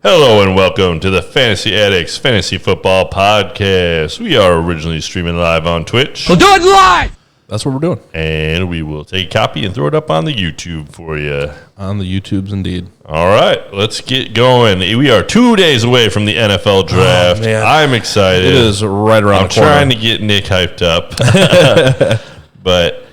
Hello and welcome to the Fantasy Addicts Fantasy Football Podcast. We are originally streaming live on Twitch. We'll do it live! That's what we're doing. And we will take a copy and throw it up on the YouTube for you. On the YouTubes, indeed. All right, let's get going. We are 2 days away from the NFL draft. Man. I'm excited. It is right around the corner. I'm trying to get Nick hyped up. But,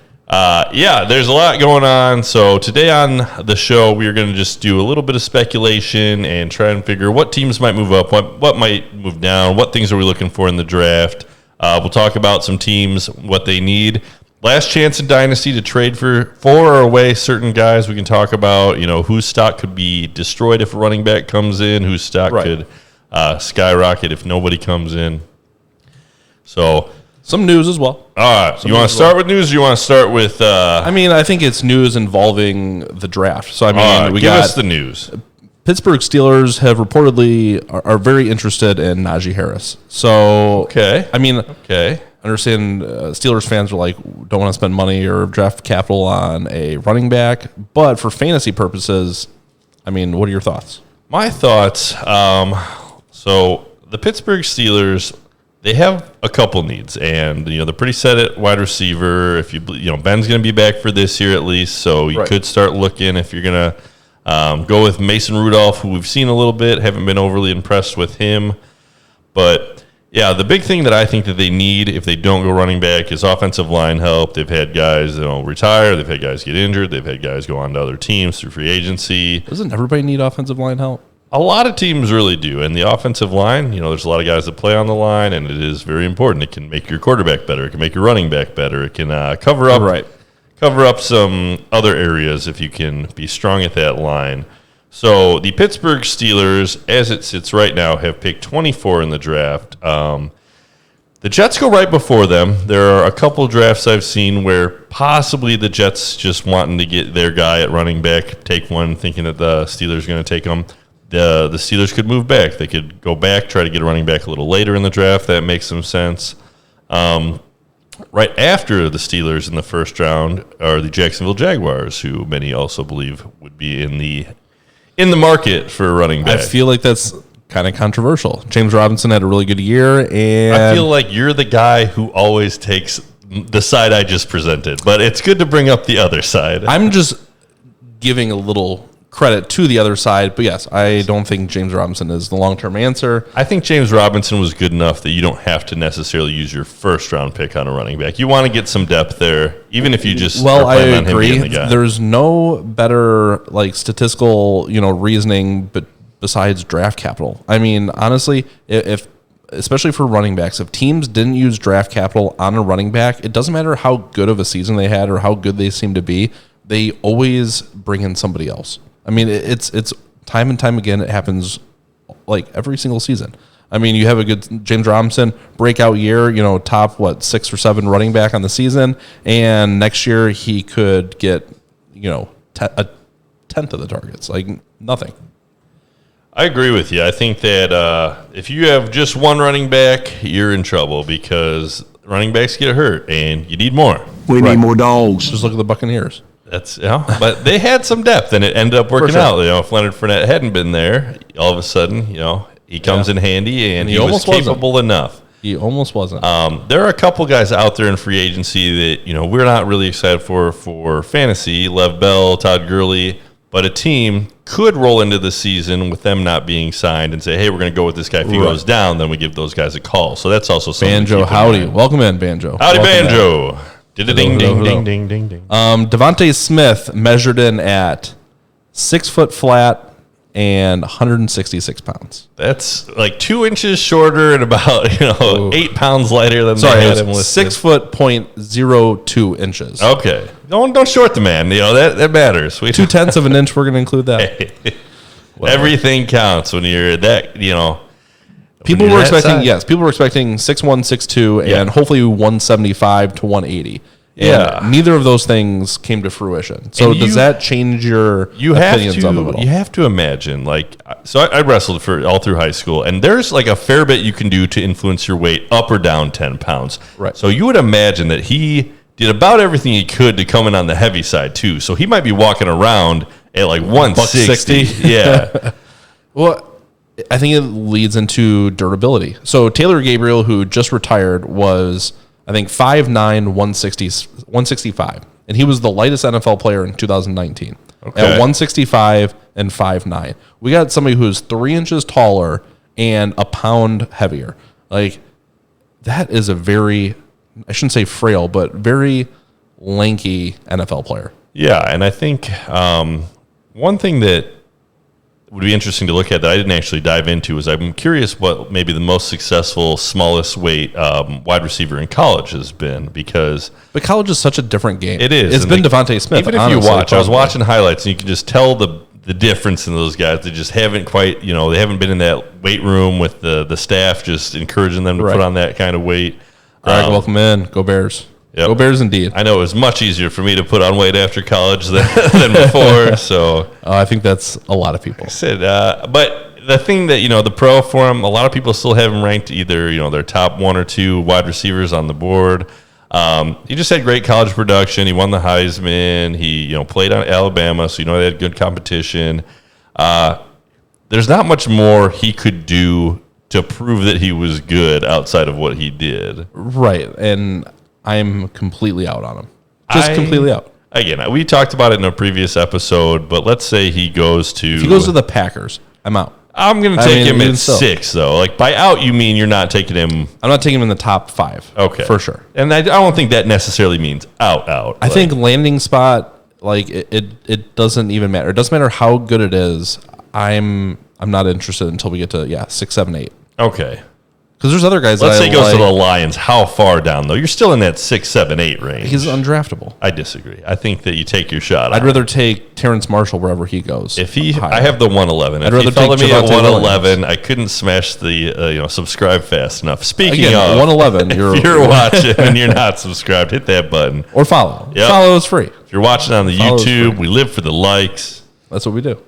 yeah, there's a lot going on. So today on the show, we're going to just do a little bit of speculation and try and figure what teams might move up, what might move down, what things are we looking for in the draft. We'll talk about some teams, what they need. Last chance in Dynasty to trade for or away certain guys. We can talk about, whose stock could be destroyed if a running back comes in, whose stock could skyrocket if nobody comes in. So some news as well. All right. You want to start with news or you want to start with... I think it's news involving the draft. So, give us the news. Pittsburgh Steelers have reportedly are very interested in Najee Harris. So, Okay. I understand Steelers fans are like, don't want to spend money or draft capital on a running back. But for fantasy purposes, what are your thoughts? My thoughts, so the Pittsburgh Steelers, they have a couple needs, and they're pretty set at wide receiver. If Ben's going to be back for this year at least, so you could start looking if you're going to go with Mason Rudolph, who we've seen a little bit. Haven't been overly impressed with him, but yeah, the big thing that I think that they need if they don't go running back is offensive line help. They've had guys retire, they've had guys get injured, they've had guys go on to other teams through free agency. Doesn't everybody need offensive line help? A lot of teams really do. And the offensive line, there's a lot of guys that play on the line, and it is very important. It can make your quarterback better. It can make your running back better. It can cover up some other areas if you can be strong at that line. So the Pittsburgh Steelers, as it sits right now, have picked 24 in the draft. The Jets go right before them. There are a couple drafts I've seen where possibly the Jets just wanting to get their guy at running back, take one, thinking that the Steelers are going to take him. The Steelers could move back. They could go back, try to get a running back a little later in the draft. That makes some sense. Right after the Steelers in the first round are the Jacksonville Jaguars, who many also believe would be in the market for a running back. I feel like that's kind of controversial. James Robinson had a really good year, and I feel like you're the guy who always takes the side I just presented, but it's good to bring up the other side. I'm just giving a little credit to the other side, but yes, I don't think James Robinson is the long-term answer. I think James Robinson was good enough that you don't have to necessarily use your first-round pick on a running back. You want to get some depth there, even if you just I agree. There's no better statistical reasoning, but besides draft capital. Honestly, if especially for running backs, if teams didn't use draft capital on a running back, it doesn't matter how good of a season they had or how good they seem to be. They always bring in somebody else. It's time and time again. It happens every single season. You have a good James Robinson breakout year, top 6 or 7 running back on the season, and next year he could get a tenth of the targets, nothing. I agree with you. I think that if you have just one running back, you're in trouble because running backs get hurt and you need more. We need more dogs. Just look at the Buccaneers. That's but they had some depth and it ended up working out. If Leonard Fournette hadn't been there, all of a sudden, he comes in handy and he was capable enough. He almost wasn't. There are a couple guys out there in free agency that we're not really excited for fantasy. Lev Bell, Todd Gurley, but a team could roll into the season with them not being signed and say, "Hey, we're going to go with this guy. If he goes down, then we give those guys a call." So that's also something. Banjo, howdy, welcome in, Banjo. Howdy, Banjo. Ding, ding, ding, ding, ding, ding. Devontae Smith measured in at 6 foot flat and 166 pounds. That's 2 inches shorter and about 8 pounds lighter than they had him listed. 6 foot 0.02 inches. Okay, don't short the man. That matters. 0.2 of an inch. We're going to include that. Everything counts when you're that. People were expecting 6'1", 6'2", and hopefully 175 to 180. And neither of those things came to fruition. So does that change your opinions on them at all? You have to imagine, I wrestled for all through high school, and there's a fair bit you can do to influence your weight up or down 10 pounds. Right. So you would imagine that he did about everything he could to come in on the heavy side too. So he might be walking around at 160. Yeah. Well, I think it leads into durability. So Taylor Gabriel, who just retired, was, I think, 5'9", 165. And he was the lightest NFL player in 2019 at 165 and 5'9". We got somebody who's 3 inches taller and a pound heavier. Like, that is a very, I shouldn't say frail, but very lanky NFL player. Yeah, and I think one thing that would be interesting to look at that I didn't actually dive into is I'm curious what maybe the most successful, smallest weight wide receiver in college has been, because... But college is such a different game. It is. It's been Devontae Smith. Even if honestly, you watch, I was watching highlights, and you can just tell the difference in those guys. They just haven't quite, they haven't been in that weight room with the staff just encouraging them to put on that kind of weight. Greg, welcome in. Go Bears. Yep. Go Bears indeed. I know it was much easier for me to put on weight after college than before. So I think that's a lot of people. I said, but the thing that, the pro for him, a lot of people still have him ranked either, their top 1 or 2 wide receivers on the board. He just had great college production. He won the Heisman. He, played on Alabama, so they had good competition. There's not much more he could do to prove that he was good outside of what he did. Right, and I'm completely out on him. Completely out. Again, we talked about it in a previous episode, but let's say he goes to... If he goes to the Packers, I'm out. I'm going to take him at 6, though. Like, by out, you mean you're not taking him... I'm not taking him in the top 5. Okay. For sure. And I don't think that necessarily means out. I think landing spot, like, it doesn't even matter. It doesn't matter how good it is. I'm not interested until we get to, 6, 7, 8. Okay. Because there's other guys. Let's say he goes to the Lions. How far down, though? You're still in that 6, 7, 8 range. He's undraftable. I disagree. I think that you take your shot. I'd rather take Terrence Marshall wherever he goes. I have the 111. If he followed me at 111, I couldn't smash the subscribe fast enough. Speaking of 111, if you're watching and you're not subscribed, hit that button or follow. Yep. Follow is free. If you're watching on the YouTube, we live for the likes. That's what we do.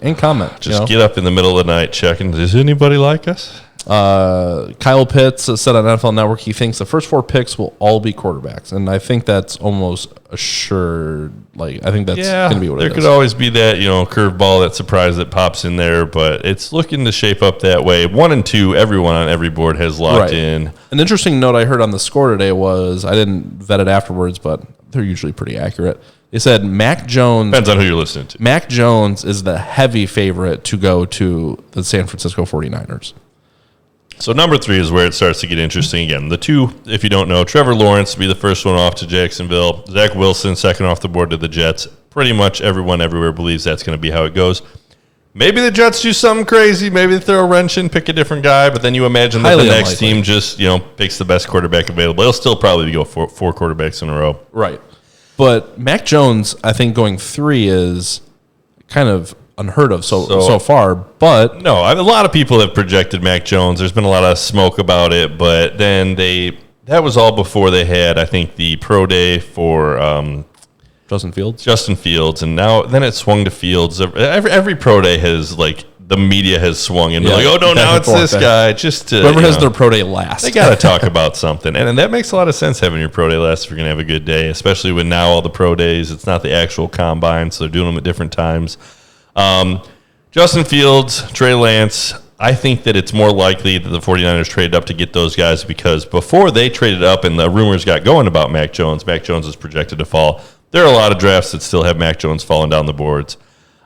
And comment. Just get up in the middle of the night checking. Does anybody like us? Kyle Pitts said on NFL Network he thinks the first 4 picks will all be quarterbacks, and I think that's almost assured. Like, I think that's going to be what it is. There could always be that curveball, that surprise that pops in there, but it's looking to shape up that way. 1 and 2, everyone on every board has locked in. An interesting note I heard on the score today was, I didn't vet it afterwards, but they're usually pretty accurate. They said Mac Jones... Depends on who you're listening to. Mac Jones is the heavy favorite to go to the San Francisco 49ers. So number 3 is where it starts to get interesting again. The 2, if you don't know, Trevor Lawrence will be the first one off to Jacksonville. Zach Wilson, second off the board to the Jets. Pretty much everyone everywhere believes that's going to be how it goes. Maybe the Jets do something crazy. Maybe they throw a wrench in, pick a different guy. But then you imagine that the next team just picks the best quarterback available. It'll still probably go 4 quarterbacks in a row. Right. But Mac Jones, I think going 3 is kind of unheard of so far, but no, a lot of people have projected Mac Jones. There's been a lot of smoke about it, but then that was all before they had, I think, the pro day for Justin Fields, and then it swung to Fields. Every pro day has the media has swung into now it's this guy. Just whoever has their pro day last, they got to talk about something, and that makes a lot of sense having your pro day last if you're gonna have a good day, especially when now all the pro days it's not the actual combine, so they're doing them at different times. Justin Fields, Trey Lance, I think that it's more likely that the 49ers traded up to get those guys because before they traded up and the rumors got going about Mac Jones is projected to fall. There are a lot of drafts that still have Mac Jones falling down the boards.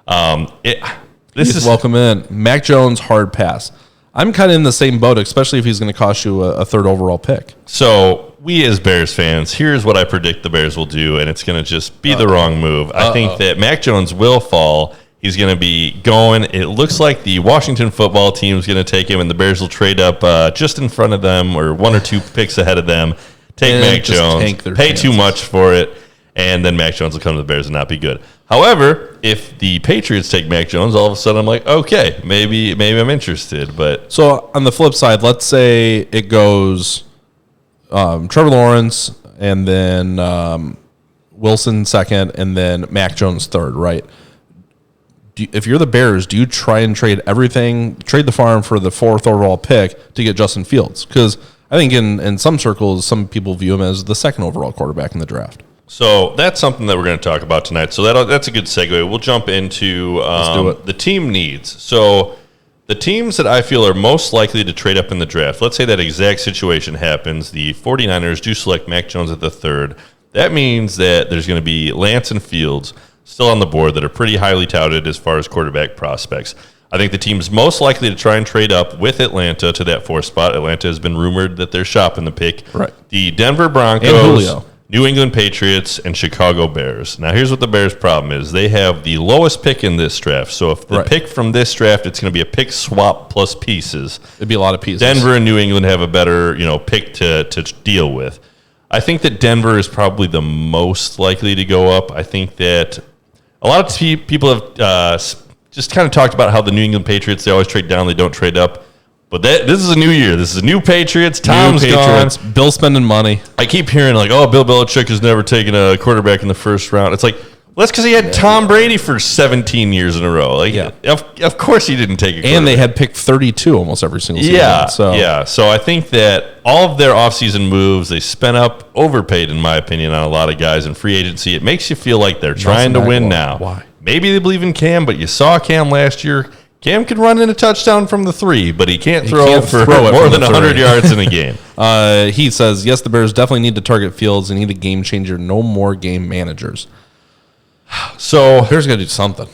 Welcome in. Mac Jones, hard pass. I'm kind of in the same boat, especially if he's going to cost you a 3rd overall pick. So we as Bears fans, here's what I predict the Bears will do, and it's going to just be the wrong move. I think that Mac Jones will fall. He's going to be going. It looks like the Washington football team is going to take him, and the Bears will trade up just in front of them or 1 or 2 picks ahead of them, take Mac Jones, pay too much for it, and then Mac Jones will come to the Bears and not be good. However, if the Patriots take Mac Jones, all of a sudden I'm like, okay, maybe I'm interested. But so on the flip side, let's say it goes Trevor Lawrence and then Wilson 2nd and then Mac Jones 3rd, right? If you're the Bears, do you try and trade the farm for the 4th overall pick to get Justin Fields? Because I think in some circles, some people view him as the 2nd overall quarterback in the draft. So that's something that we're going to talk about tonight. So that's a good segue. We'll jump into the team needs. So The teams that I feel are most likely to trade up in the draft, let's say that exact situation happens. The 49ers do select Mac Jones at the 3rd. That means that there's going to be Lance and Fields still on the board that are pretty highly touted as far as quarterback prospects. I think the team's most likely to try and trade up with Atlanta to that 4th spot. Atlanta has been rumored that they're shopping the pick. Right. The Denver Broncos, New England Patriots, and Chicago Bears. Now, here's what the Bears' problem is. They have the lowest pick in this draft. So if the pick from this draft, it's going to be a pick swap plus pieces. It'd be a lot of pieces. Denver and New England have a better, pick to deal with. I think that Denver is probably the most likely to go up. I think that a lot of people have just kind of talked about how the New England Patriots, they always trade down, they don't trade up. But this is a new year. This is a new Patriots. Tom's gone. Bill spending money. I keep hearing Bill Belichick has never taken a quarterback in the first round. It's like, well, that's because he had Tom Brady for 17 years in a row. Of course he didn't take a quarterback. And they had pick 32 almost every single season. So I think that all of their offseason moves, they spent up, overpaid, in my opinion, on a lot of guys in free agency. It makes you feel like they're trying to win now. Why? Maybe they believe in Cam, but you saw Cam last year. Cam could run in a touchdown from the 3, but he can't throw for more than 100 yards in a game. He says, yes, the Bears definitely need to target Fields and need a game changer. No more game managers. So Bears got to do something.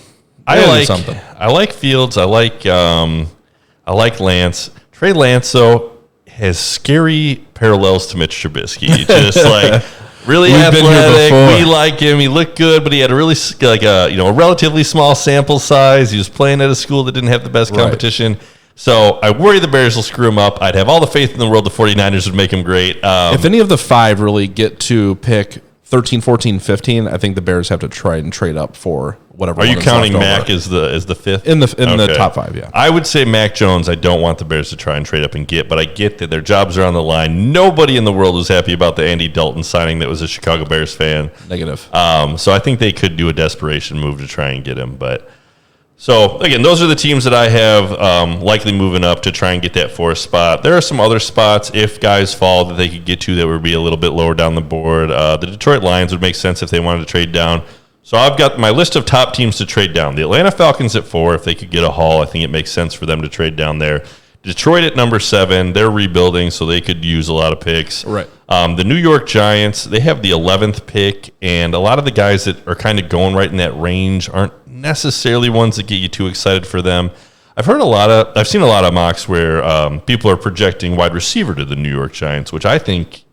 I like Fields. I like Lance. Trey Lance, though, has scary parallels to Mitch Trubisky. Just really athletic. We like him. He looked good, but he had a really a relatively small sample size. He was playing at a school that didn't have the best competition. So I worry the Bears will screw him up. I'd have all the faith in the world the 49ers would make him great. If any of the 5 really get to pick 13, 14, 15, I think the Bears have to try and trade up for whatever. Are you counting Mac as the 5th? In the top 5, yeah. I would say Mac Jones, I don't want the Bears to try and trade up and get, but I get that their jobs are on the line. Nobody in the world was happy about the Andy Dalton signing that was a Chicago Bears fan. Negative. So I think they could do a desperation move to try and get him. But so, again, those are the teams that I have likely moving up to try and get that 4th spot. There are some other spots, if guys fall, that they could get to that would be a little bit lower down the board. The Detroit Lions would make sense if they wanted to trade down. So I've got my list of top teams to trade down. The Atlanta Falcons at 4, if they could get a haul, I think it makes sense for them to trade down there. Detroit at number 7, they're rebuilding, so they could use a lot of picks. Right. The New York Giants, they have the 11th pick, and a lot of the guys that are kind of going right in that range aren't necessarily ones that get you too excited for them. I've seen a lot of mocks where people are projecting wide receiver to the New York Giants, which I think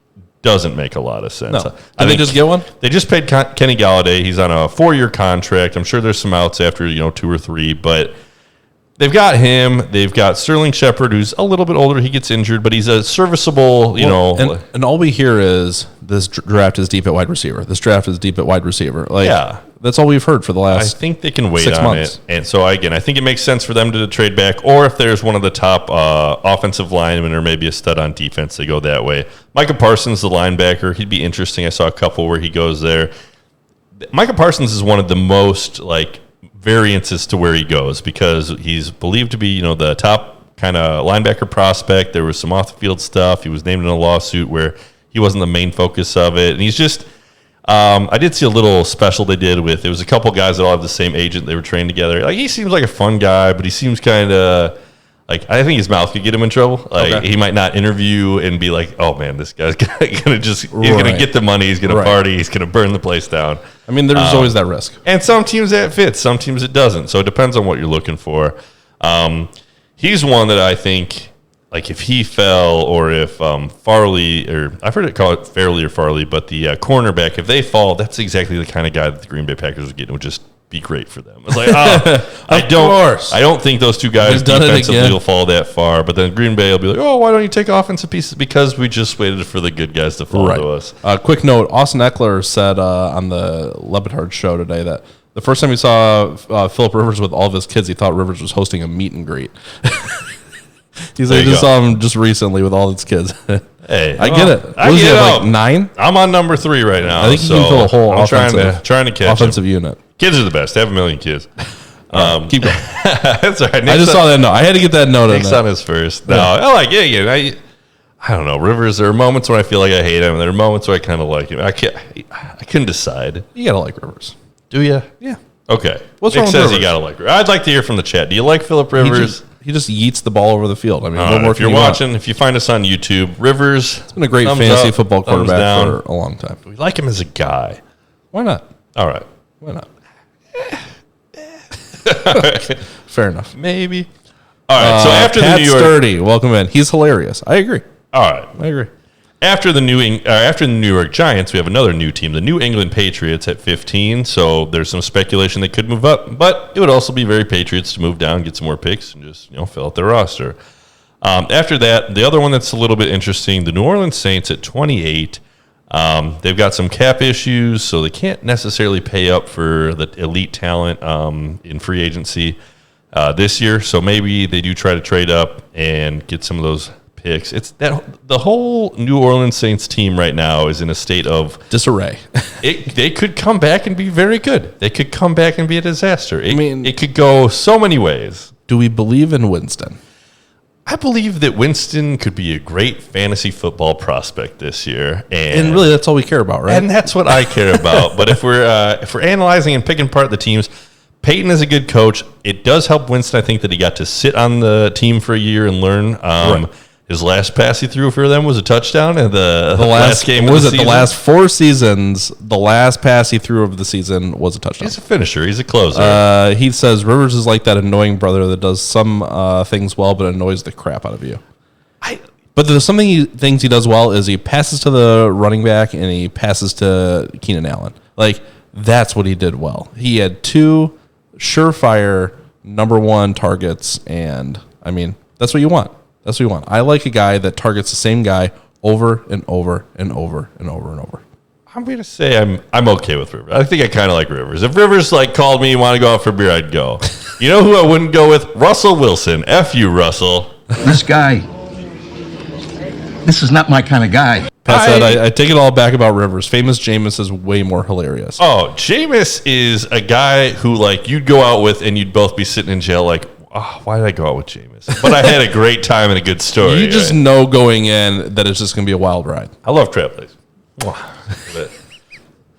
doesn't make a lot of sense. No. Did they just get one? They just paid Kenny Galladay. He's on a 4-year contract. I'm sure there's some outs after 2 or 3, but they've got him. They've got Sterling Shepard, who's a little bit older. He gets injured, but he's a serviceable, And all we hear is this draft is deep at wide receiver. This draft is deep at wide receiver. That's all we've heard for the last I think they can wait 6 on months. it. And so, again, I think it makes sense for them to trade back, or if there's one of the top offensive linemen or maybe a stud on defense, they go that way. Micah Parsons, the linebacker, he'd be interesting. I saw a couple where he goes there. Micah Parsons is one of the most, variances to where he goes because he's believed to be, the top kind of linebacker prospect. There was some off-the-field stuff. He was named in a lawsuit where he wasn't the main focus of it. And he's just I did see a little special they did with, it was a couple guys that all have the same agent. They were trained together. He seems like a fun guy, but he seems kind of I think his mouth could get him in trouble. He might not interview and be like, oh man, this guy's gonna just, he's gonna get the money. He's gonna party. He's gonna burn the place down. I mean, there's always that risk. And some teams that fits, some teams it doesn't. So it depends on what you're looking for. He's one that I think, if he fell or if Farley, or I've heard it call it Fairley or Farley, but the cornerback, if they fall, that's exactly the kind of guy that the Green Bay Packers would get. It would just be great for them. It's I don't think those two guys defensively will fall that far. But then Green Bay will be like, oh, why don't you take offensive pieces? Because we just waited for the good guys to fall to us. Quick note: Austin Eckler said on the Le Batard show today that the first time he saw Phillip Rivers with all of his kids, he thought Rivers was hosting a meet and greet. He's like, I just saw him just recently with all his kids. Hey, I get it. What is he, 9? I'm on number 3 right now. I think you can fill a whole I'm trying to catch offensive unit. Kids are the best. They have a million kids. Keep going. That's all right. I just saw that note. I had to get that note. Nick's on his first. No, I like it. I don't know. Rivers, there are moments when I feel like I hate him. There are moments where I kind of like him. I couldn't decide. You got to like Rivers. Do you? Yeah. Okay. What's Nick wrong with says Rivers? you got to like Rivers. I'd like to hear from the chat. Do you like Phillip Rivers? yeets the ball over the field. I mean, what more if you're watching, if you find us on YouTube, Rivers, it's been a great fantasy football quarterback for a long time. We like him as a guy. Why not? All right. Why not? Fair enough. Maybe. All right. So after Pat the New York, Sturdy, welcome in. He's hilarious. I agree. All right. I agree. After the New York Giants, we have another new team, the New England Patriots at 15. So there's some speculation they could move up, but it would also be very Patriots to move down, get some more picks, and just fill out their roster. After that, the other one that's a little bit interesting, the New Orleans Saints at 28. They've got some cap issues, so they can't necessarily pay up for the elite talent in free agency this year. So maybe they do try to trade up and get some of those picks. It's that the whole New Orleans Saints team right now is in a state of disarray. They could come back and be very good. They could come back and be a disaster. It could go so many ways. Do we believe in Winston? I believe that Winston could be a great fantasy football prospect this year, and really that's all we care about, right? And that's what I care about. But if we're analyzing and picking apart the teams, Peyton is a good coach. It does help Winston, I think, that he got to sit on the team for a year and learn. Right. His last pass he threw for them was a touchdown, and the last game was the last 4 seasons. The last pass he threw of the season was a touchdown. He's a finisher. He's a closer. He says Rivers is like that annoying brother that does some things well, but annoys the crap out of you. But there's things he does well is he passes to the running back and he passes to Keenan Allen. Like that's what he did well. He had 2 surefire number 1 targets, and I mean that's what you want. That's what you want. I like a guy that targets the same guy over and over and over and over and over. I'm going to say I'm okay with Rivers. I think I kind of like Rivers. If Rivers called me, want to go out for beer, I'd go. You know who I wouldn't go with? Russell Wilson. F you, Russell. This is not my kind of guy. Pat said, I take it all back about Rivers. Famous Jameis is way more hilarious. Oh, Jameis is a guy who you'd go out with and you'd both be sitting in jail why did I go out with Jameis? But I had a great time and a good story. You just know going in that it's just going to be a wild ride. I love Trailblazers.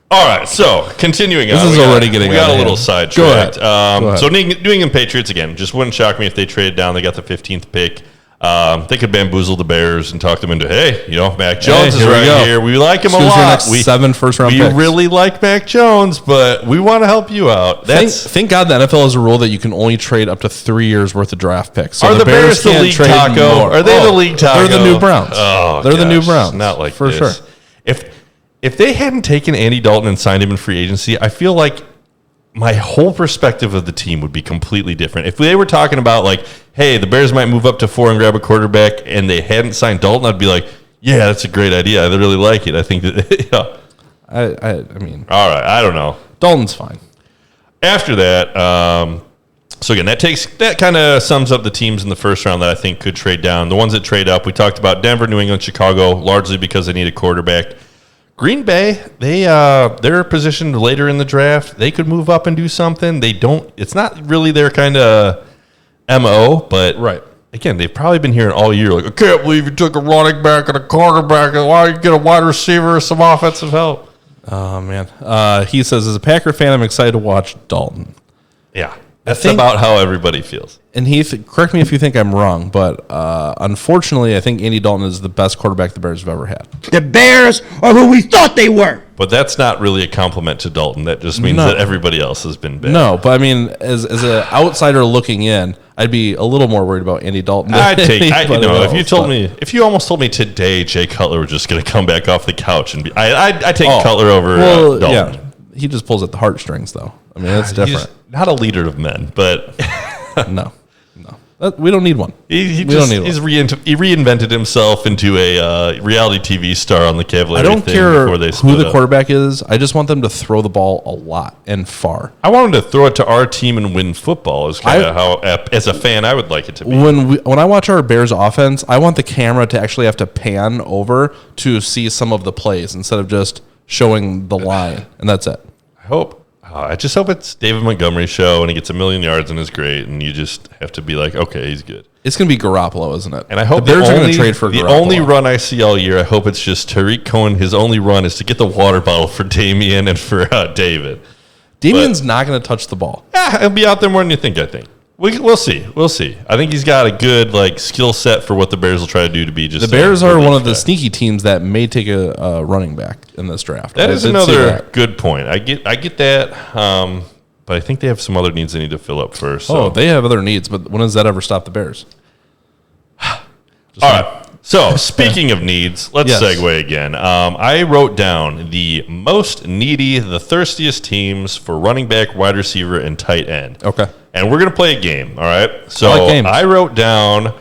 All right, so continuing on. This is already getting we got a little sidetracked. Go ahead. So New England Patriots, again, just wouldn't shock me if they traded down. They got the 15th pick. They could bamboozle the Bears and talk them into, hey, Mac Jones is right here. We like him a lot. Next 7 first-round picks. We really like Mac Jones, but we want to help you out. Thank God the NFL has a rule that you can only trade up to 3 years worth of draft picks. So are the Bears the league taco? Are they the league taco? They're the new Browns. Oh, they're the new Browns. Not like for this. Sure. If they hadn't taken Andy Dalton and signed him in free agency, I feel like my whole perspective of the team would be completely different. If they were talking about hey, the Bears might move up to 4 and grab a quarterback, and they hadn't signed Dalton, I'd be like, yeah, that's a great idea. I really like it. I think that, I mean, all right, I don't know. Dalton's fine. After that, so again, that kind of sums up the teams in the first round that I think could trade down. The ones that trade up, we talked about Denver, New England, Chicago, largely because they need a quarterback. Green Bay, they're positioned later in the draft. They could move up and do something. They don't. It's not really their kind of MO, but right. Again, they've probably been hearing all year, I can't believe you took a running back and a quarterback, and why don't you get a wide receiver or some offensive help? Oh, man. He says, as a Packer fan, I'm excited to watch Dalton. Yeah. That's about how everybody feels. And Heath, correct me if you think I'm wrong, but unfortunately, I think Andy Dalton is the best quarterback the Bears have ever had. The Bears are who we thought they were. But that's not really a compliment to Dalton. That just means that everybody else has been bad. No, but I mean, as an outsider looking in, I'd be a little more worried about Andy Dalton. If you almost told me today Jay Cutler was just going to come back off the couch and I take Cutler over Dalton. Yeah, he just pulls at the heartstrings, though. I mean, that's different. Not a leader of men, but no. We don't need one. He reinvented himself into a reality TV star on the Cavaliers. I don't care who the quarterback is. I just want them to throw the ball a lot and far. I want them to throw it to our team and win football. Is kind of how, as a fan, I would like it to be. When I watch our Bears offense, I want the camera to actually have to pan over to see some of the plays instead of just showing the line, and that's it. I just hope it's David Montgomery's show and he gets 1 million yards and is great, and you just have to be like, okay, he's good. It's going to be Garoppolo, isn't it? And I hope they're going to trade for the Garoppolo. only run I see all year, I hope it's just Tariq Cohen. His only run is to get the water bottle for Damian and for David. Damian's not going to touch the ball. He'll be out there more than you think, I think. We'll see. We'll see. I think he's got a good skill set for what the Bears will try to do to be just. The Bears are one of the sneaky teams that may take a running back in this draft. That is another good point. I get that, but I think they have some other needs they need to fill up first. So. Oh, they have other needs, but when does that ever stop the Bears? All right. So, speaking of needs, let's segue again. I wrote down the most needy, the thirstiest teams for running back, wide receiver, and tight end. Okay. And we're going to play a game, all right? So, I wrote down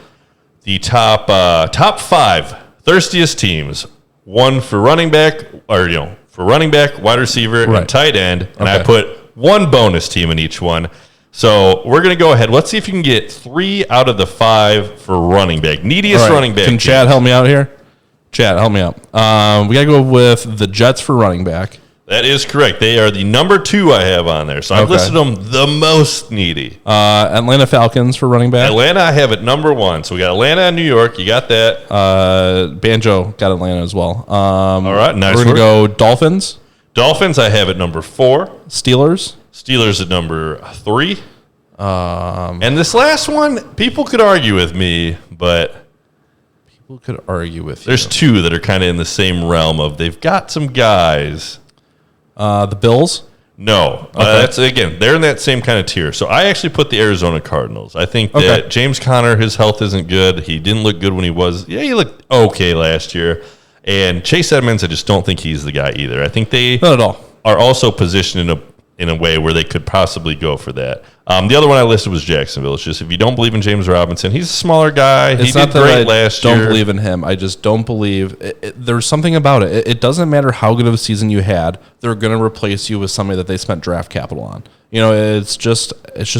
the top 5 thirstiest teams. One for running back, for running back, wide receiver, and tight end. And I put one bonus team in each one. So we're going to go ahead. Let's see if you can get 3 out of the 5 for running back. Neediest running back. Can Chad help me out here? Chad, help me out. We got to go with the Jets for running back. That is correct. They are the number 2 I have on there. So I've listed them the most needy. Atlanta Falcons for running back. Atlanta I have at number 1. So we got Atlanta and New York. You got that. Banjo got Atlanta as well. All right, nice. We're going to go Dolphins. Dolphins I have at number 4. Steelers at number 3. And this last one, people could argue with me, but there's 2 that are kind of in the same realm of they've got some guys. The Bills? No. That's again, they're in that same kind of tier. So I actually put the Arizona Cardinals. I think that James Conner, his health isn't good. He didn't look good when he looked okay last year. And Chase Edmonds, I just don't think he's the guy either. I think they not at all are also positioned in a way where they could possibly go for that. The other one I listed was Jacksonville. It's just if you don't believe in James Robinson, he's a smaller guy. He did great last year. I don't believe in him. I just don't believe. There's something about it. It doesn't matter how good of a season you had. They're going to replace you with somebody that they spent draft capital on. It's just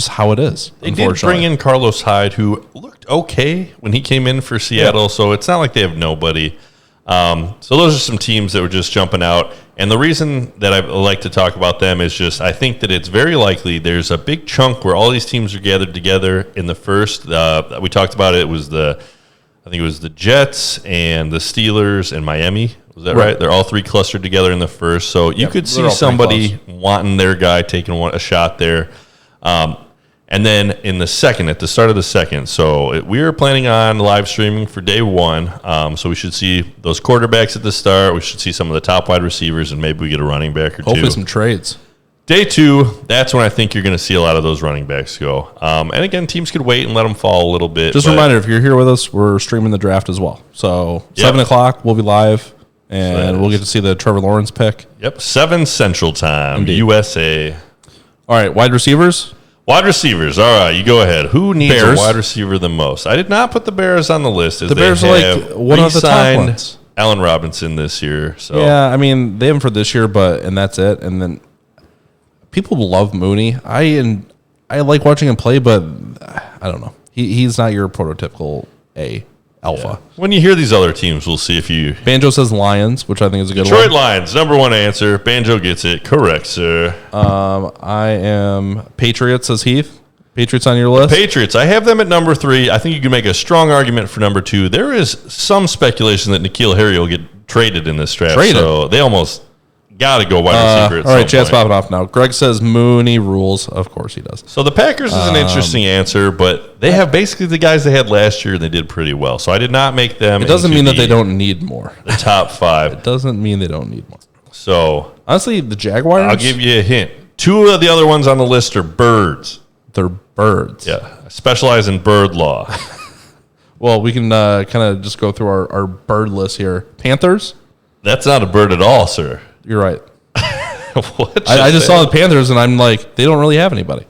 how it is. They did bring in Carlos Hyde, who looked okay when he came in for Seattle. Yeah. So it's not like they have nobody. So those are some teams that were just jumping out. And the reason that I like to talk about them is just I think that it's very likely there's a big chunk where all these teams are gathered together in the first. We talked about it. It was I think it was the Jets and the Steelers and Miami. Was that right? They're all 3 clustered together in the first. So you could see somebody wanting their guy taking a shot there. And then in the second, at the start of the second, so we are planning on live streaming for day 1. So we should see those quarterbacks at the start. We should see some of the top wide receivers, and maybe we get a running back or 2. Hopefully some trades. Day 2, that's when I think you're going to see a lot of those running backs go. And again, teams could wait and let them fall a little bit. Just a reminder, if you're here with us, we're streaming the draft as well. So 7 o'clock, we'll be live, and we'll get to see the Trevor Lawrence pick. Yep, 7 Central Time, Indeed. USA. All right, wide receivers? Wide receivers. All right, you go ahead. Who needs a wide receiver the most? I did not put the Bears on the list. As the Bears are like one of the top ones. Allen Robinson this year. So yeah, I mean they have him for this year, and that's it. And then people love Mooney. I like watching him play, but I don't know. He's not your prototypical alpha. Yeah. When you hear these other teams, we'll see if you... Banjo says Lions, which I think is a good one. Detroit Lions, number 1 answer. Banjo gets it. Correct, sir. I am Patriots, says Heath. Patriots on your list? Patriots. I have them at number 3. I think you can make a strong argument for number 2. There is some speculation that N'Keal Harry will get traded in this draft. So they almost... got to go wide receiver at some point. All right, Chad's popping off now. Greg says Mooney rules. Of course he does. So the Packers is an interesting answer, but they have basically the guys they had last year, and they did pretty well. So I did not make them. It doesn't mean that they don't need more. The top 5. It doesn't mean they don't need more. So honestly, the Jaguars. I'll give you a hint. 2 of the other ones on the list are birds. They're birds. Yeah, I specialize in bird law. Well, we can kind of just go through our bird list here. Panthers. That's not a bird at all, sir. You're right. I just saw the Panthers, and I'm like, they don't really have anybody.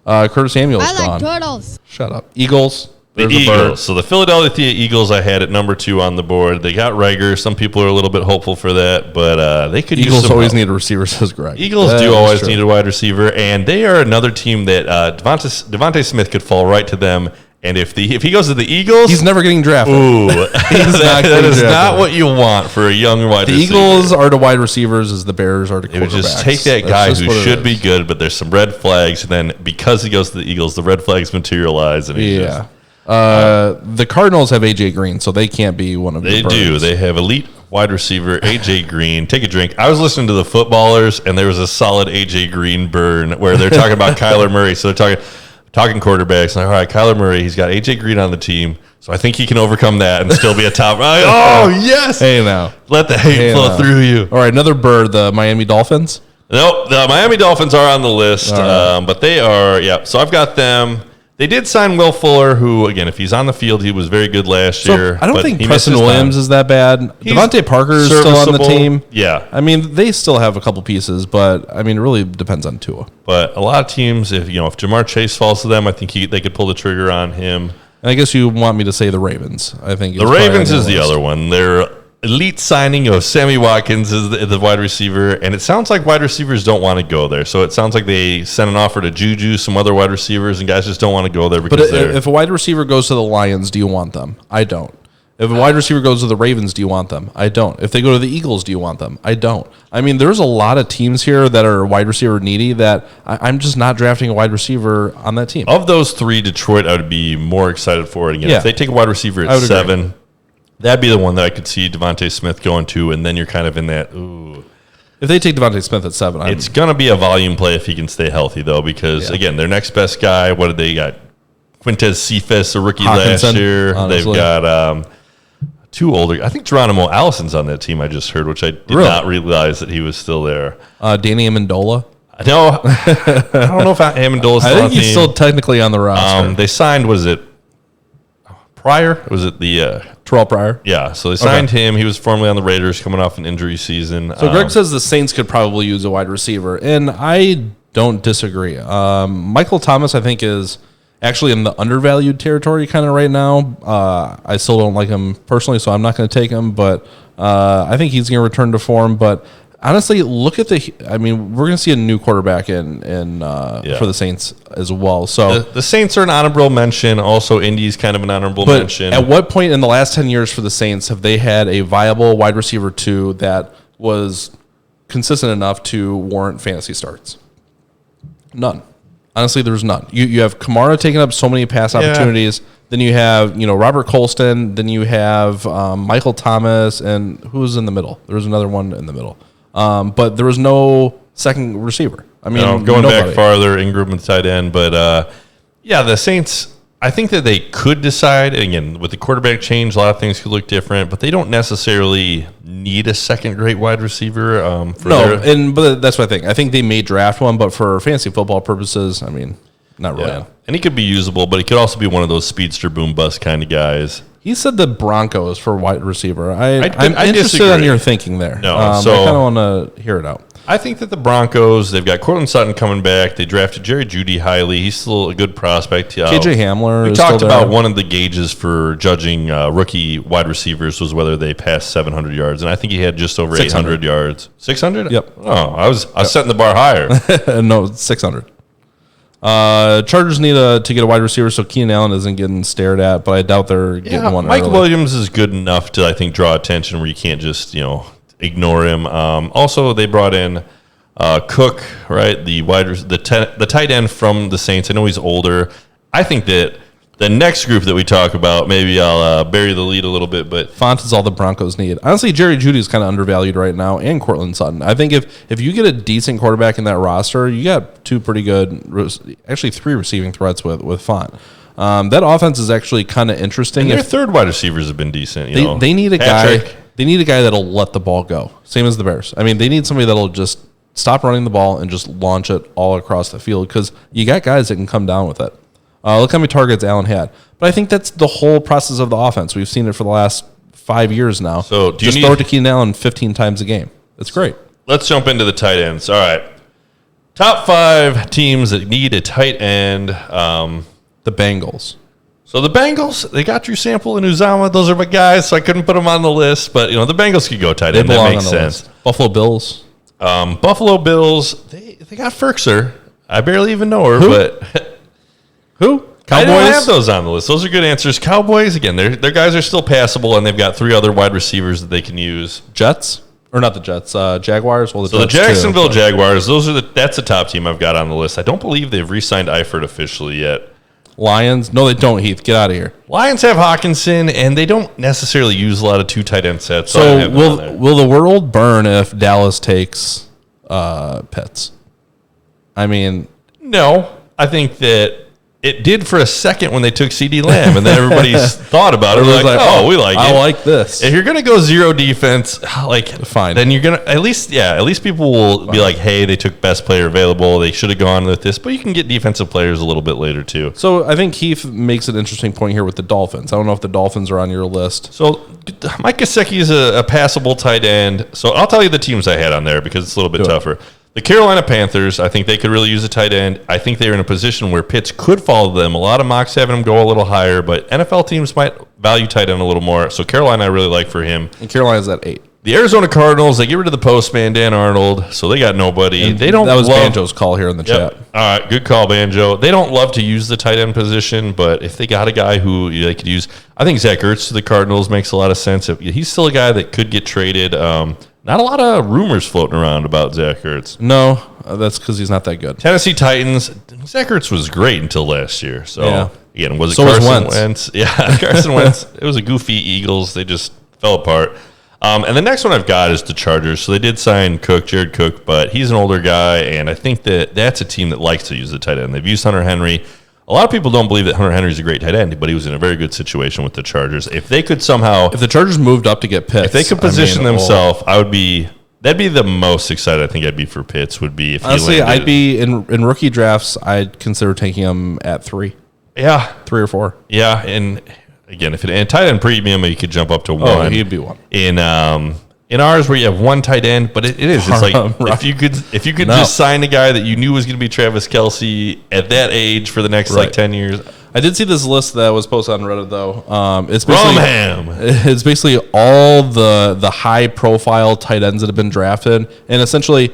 Curtis Samuel's gone. I like turtles. Shut up. Eagles. The Eagles. So the Philadelphia Eagles I had at number 2 on the board. They got Reagor. Some people are a little bit hopeful for that, but they could use some always help. Need a receiver, says Greg. Eagles do always need a wide receiver, and they are another team that Devontae Smith could fall right to them. And if he goes to the Eagles, he's never getting drafted. Ooh, that is not what you want for a young wide receiver. The Eagles are to wide receivers as the Bears are to quarterbacks. It would just take that guy who should be good, but there's some red flags, and then because he goes to the Eagles, the red flags materialize. And the Cardinals have AJ Green, so they can't be one of the birds. They do. They have elite wide receiver AJ Green. Take a drink. I was listening to the Footballers, and there was a solid AJ Green burn where they're talking about Kyler Murray. So they're talking. talking quarterbacks. Like, all right, Kyler Murray, he's got AJ Green on the team, so I think he can overcome that and still be a top. Oh, yes. Hey, now. Let the hate flow through you. All right, another bird, the Miami Dolphins. Nope, the Miami Dolphins are on the list, but they are, so I've got them. They did sign Will Fuller, who, again, if he's on the field, he was very good last year. I don't think Preston Williams is that bad. Devontae Parker is still on the team. Yeah. I mean, they still have a couple pieces, but, I mean, it really depends on Tua. But a lot of teams, if Jamar Chase falls to them, I think they could pull the trigger on him. And I guess you want me to say the Ravens. I think the Ravens is the other one. They're elite signing of Sammy Watkins is the wide receiver, and it sounds like wide receivers don't want to go there. So it sounds like they sent an offer to Juju, some other wide receivers, and guys just don't want to go there because. But if a wide receiver goes to the Lions, do you want them? I don't. If a wide receiver goes to the Ravens, do you want them? I don't. If they go to the Eagles, do you want them? I don't. I mean, there's a lot of teams here that are wide receiver needy that I'm just not drafting a wide receiver on that team. Of those three, Detroit, I would be more excited for it. Again, if they take a wide receiver at 7. Agree. That'd be the one that I could see Devontae Smith going to, and then you're kind of in that, ooh. If they take Devontae Smith at 7, it's going to be a volume play if he can stay healthy, though, because, again, their next best guy, what did they got? Quintez Cephas, a rookie last year. Honestly. They've got 2 older. I think Geronimo Allison's on that team, I just heard, which I did not realize that he was still there. Danny Amendola. No, I don't know if Amendola's still on the team. I think he's still technically on the roster. They signed, was it Pryor? Was it the Terrell Pryor? Yeah, so they signed him. He was formerly on the Raiders, coming off an injury season. So Greg says the Saints could probably use a wide receiver, and I don't disagree. Michael Thomas, I think, is actually in the undervalued territory kind of right now. I still don't like him personally, so I'm not going to take him, but I think he's going to return to form. But honestly, look at we're going to see a new quarterback for the Saints as well. So the Saints are an honorable mention. Also, Indy's kind of an honorable mention. At what point in the last 10 years for the Saints have they had a viable wide receiver 2 that was consistent enough to warrant fantasy starts? None. Honestly, there's none. You have Kamara taking up so many pass opportunities. Then you have, Robert Colston. Then you have Michael Thomas. And who was in the middle? There was another one in the middle. But there was no second receiver. I mean, going back farther, Ingram with tight end. But, the Saints, I think that they could decide. Again, with the quarterback change, a lot of things could look different. But they don't necessarily need a second-rate wide receiver. But that's what I think. I think they may draft one, but for fantasy football purposes, I mean, not really. Yeah. And he could be usable, but he could also be one of those speedster boom-bust kind of guys. He said the Broncos for wide receiver. I'm interested in your thinking there. No, I kind of want to hear it out. I think that the Broncos, they've got Courtland Sutton coming back. They drafted Jerry Jeudy highly. He's still a good prospect. KJ Hamler. We talked about one of the gauges for judging rookie wide receivers was whether they passed 700 yards, and I think he had just over 800 yards. 600? Yep. Oh, I was setting the bar higher. No, 600. Chargers need to get a wide receiver so Keenan Allen isn't getting stared at, but I doubt they're getting one. Mike Williams is good enough to, I think, draw attention where you can't just ignore him. Also, they brought in Cook, right? The tight end from the Saints. I know he's older. I think that the next group that we talk about, maybe I'll bury the lead a little bit, but Font is all the Broncos need. Honestly, Jerry Jeudy is kind of undervalued right now, and Courtland Sutton. I think if you get a decent quarterback in that roster, you got 2 pretty good, actually 3 receiving threats with Font. That offense is actually kind of interesting. And their third wide receivers have been decent. They need a guy. They need a guy that'll let the ball go. Same as the Bears. I mean, they need somebody that'll just stop running the ball and just launch it all across the field because you got guys that can come down with it. Look how many targets Allen had. But I think that's the whole process of the offense. We've seen it for the last 5 years now. So just throw it to Keenan Allen 15 times a game. It's great. Let's jump into the tight ends. All right. Top 5 teams that need a tight end. The Bengals. So the Bengals, they got Drew Sample and Uzomah. Those are my guys, so I couldn't put them on the list. But, the Bengals could go tight end. That makes sense. List. Buffalo Bills. Buffalo Bills, they got Ferkser. I barely even know her, but... Who? Cowboys? I don't have those on the list. Those are good answers. Cowboys, again, their guys are still passable, and they've got 3 other wide receivers that they can use. Jets? Or not the Jets, Jaguars? Well, the Jacksonville Jaguars, that's the top team I've got on the list. I don't believe they've re-signed Eifert officially yet. Lions? No, they don't, Heath. Get out of here. Lions have Hawkinson, and they don't necessarily use a lot of 2 tight end sets. So will the world burn if Dallas takes Pitts? I mean... No. I think that It did for a second when they took CD Lamb, and then everybody's thought about it. We're like, oh, we like it. I like this. If you're gonna go zero defense, like fine, then you're gonna at least people will be like, hey, they took best player available. They should have gone with this, but you can get defensive players a little bit later too. So I think Keith makes an interesting point here with the Dolphins. I don't know if the Dolphins are on your list. So Mike Gesicki is a passable tight end. So I'll tell you the teams I had on there because it's a little bit tougher. The Carolina Panthers, I think they could really use a tight end. I think they're in a position where Pitts could follow them. A lot of mocks having them go a little higher, but NFL teams might value tight end a little more. So Carolina, I really like for him. And Carolina's at 8. The Arizona Cardinals, they get rid of the postman, Dan Arnold, so they got nobody. And they don't. That was Banjo's call here in the chat. All right, good call, Banjo. They don't love to use the tight end position, but if they got a guy who they could use, I think Zach Ertz to the Cardinals makes a lot of sense. He's still a guy that could get traded. Not a lot of rumors floating around about Zach Ertz. No, that's because he's not that good. Tennessee Titans, Zach Ertz was great until last year. So, again, was it so Carson was Wentz? Yeah, Carson Wentz. It was a goofy Eagles. They just fell apart. And the next one I've got is the Chargers. So they did sign Jared Cook, but he's an older guy, and I think that's a team that likes to use the tight end. They've used Hunter Henry. A lot of people don't believe that Hunter Henry is a great tight end, but he was in a very good situation with the Chargers. If they could somehow... If the Chargers moved up to get Pitts... If they could position themselves, that'd be the most excited I think I'd be for Pitts would be if honestly, he landed. I'd be in rookie drafts, I'd consider taking him at 3. Yeah. 3 or 4. Yeah, and again, if it tight end premium, you could jump up to 1. Oh, he'd be 1. In ours, where you have one tight end, but it's like right. if you could just sign a guy that you knew was going to be Travis Kelce at that age for the next like 10 years. I did see this list that was posted on Reddit though. It's basically all the high profile tight ends that have been drafted, and essentially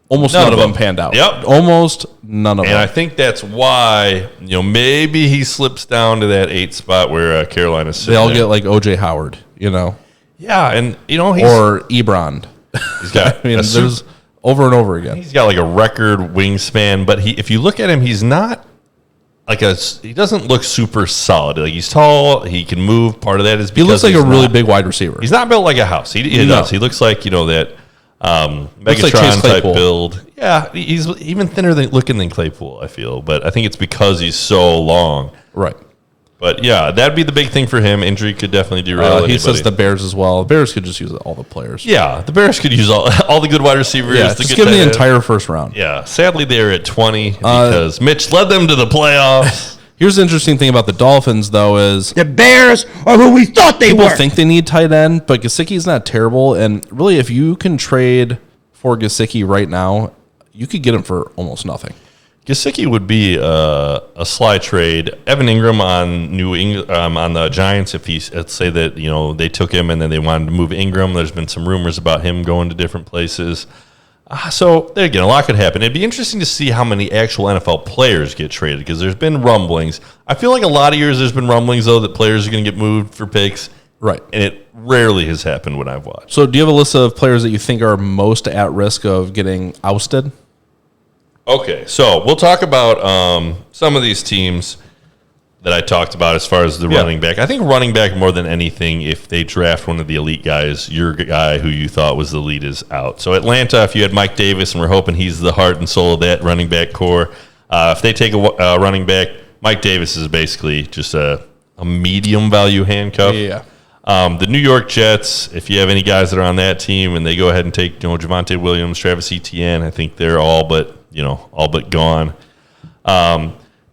almost none of them panned out. Yep, almost none of them. And I think that's why maybe he slips down to that 8 spot where Carolina's sitting. They all get like OJ Howard, Yeah, and he's, or Ebron. He's got. There's over and over again. He's got like a record wingspan, but if you look at him, he's not he doesn't look super solid. Like he's tall, he can move. Part of that is because he looks like a really big wide receiver. He's not built like a house. He does. He looks like that Megatron type build. Yeah, he's even thinner looking than Claypool, I feel, but I think it's because he's so long. Right. But yeah, that'd be the big thing for him. Injury could definitely derail He says the Bears as well. The Bears could just use all the players. Yeah, the Bears could use all the good wide receivers. Yeah, just give them the entire first round. Yeah, sadly they're at 20 because Mitch led them to the playoffs. Here's the interesting thing about the Dolphins, though, is the Bears are who we thought they were. People think they need tight end, but Gesicki's not terrible. And really, if you can trade for Gesicki right now, you could get him for almost nothing. Gesicki would be a sly trade. Evan Ingram on on the Giants. If let's say that they took him and then they wanted to move Ingram, there's been some rumors about him going to different places. So there again, a lot could happen. It'd be interesting to see how many actual NFL players get traded because there's been rumblings. I feel like a lot of years there's been rumblings though that players are going to get moved for picks. Right, and it rarely has happened when I've watched. So do you have a list of players that you think are most at risk of getting ousted? Okay, so we'll talk about some of these teams that I talked about as far as the running back. I think running back more than anything, if they draft one of the elite guys, your guy who you thought was the lead is out. So Atlanta, if you had Mike Davis, and we're hoping he's the heart and soul of that running back core, if they take a running back, Mike Davis is basically just a medium value handcuff. Yeah. The New York Jets, if you have any guys that are on that team and they go ahead and take Javonte Williams, Travis Etienne, I think they're all but gone.